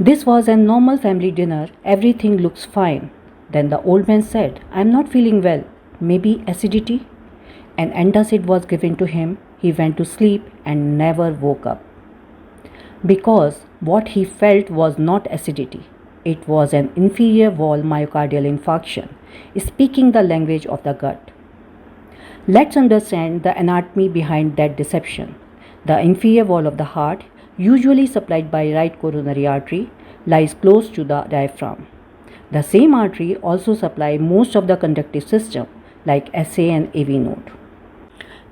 This was a normal family dinner. Everything looks fine. Then the old man said, I'm not feeling well. Maybe acidity? An antacid was given to him. He went to sleep and never woke up. Because what he felt was not acidity. It was an inferior wall myocardial infarction, speaking the language of the gut. Let's understand the anatomy behind that deception. The inferior wall of the heart, usually supplied by right coronary artery, lies close to the diaphragm. The same artery also supplies most of the conductive system like SA and AV node.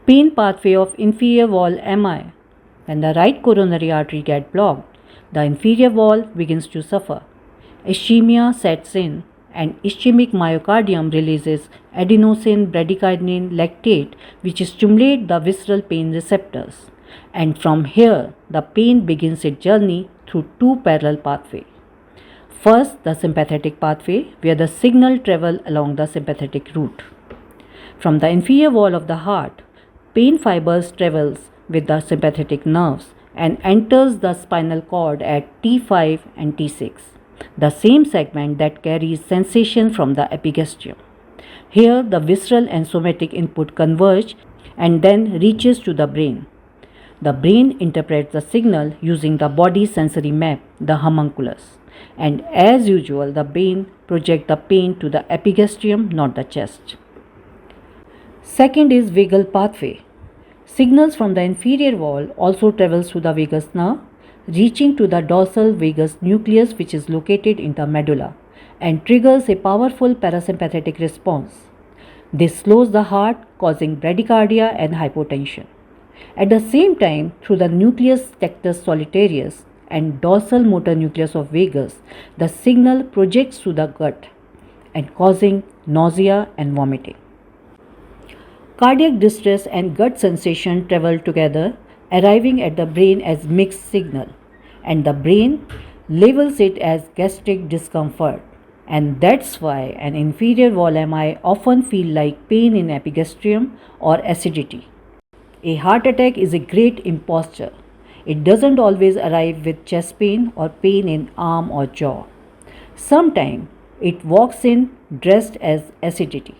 Pain pathway of inferior wall MI. When the right coronary artery gets blocked, the inferior wall begins to suffer. Ischemia sets in and ischemic myocardium releases adenosine, bradykinin, lactate which stimulate the visceral pain receptors. And from here, the pain begins its journey through two parallel pathways. First, the sympathetic pathway, where the signal travels along the sympathetic route. From the inferior wall of the heart, pain fibers travels with the sympathetic nerves and enters the spinal cord at T5 and T6, the same segment that carries sensation from the epigastrium. Here, the visceral and somatic input converge and then reaches to the brain. The brain interprets the signal using the body sensory map, the homunculus. And as usual, the brain projects the pain to the epigastrium, not the chest. Second is vagal pathway. Signals from the inferior wall also travels through the vagus nerve, reaching to the dorsal vagus nucleus which is located in the medulla and triggers a powerful parasympathetic response. This slows the heart, causing bradycardia and hypotension. At the same time, through the nucleus tectus solitarius and dorsal motor nucleus of vagus, the signal projects through the gut and causing nausea and vomiting. Cardiac distress and gut sensation travel together, arriving at the brain as mixed signal, and the brain labels it as gastric discomfort. And that's why an inferior wall MI often feel like pain in epigastrium or acidity. A heart attack is a great imposture. It doesn't always arrive with chest pain or pain in arm or jaw. Sometimes it walks in dressed as acidity.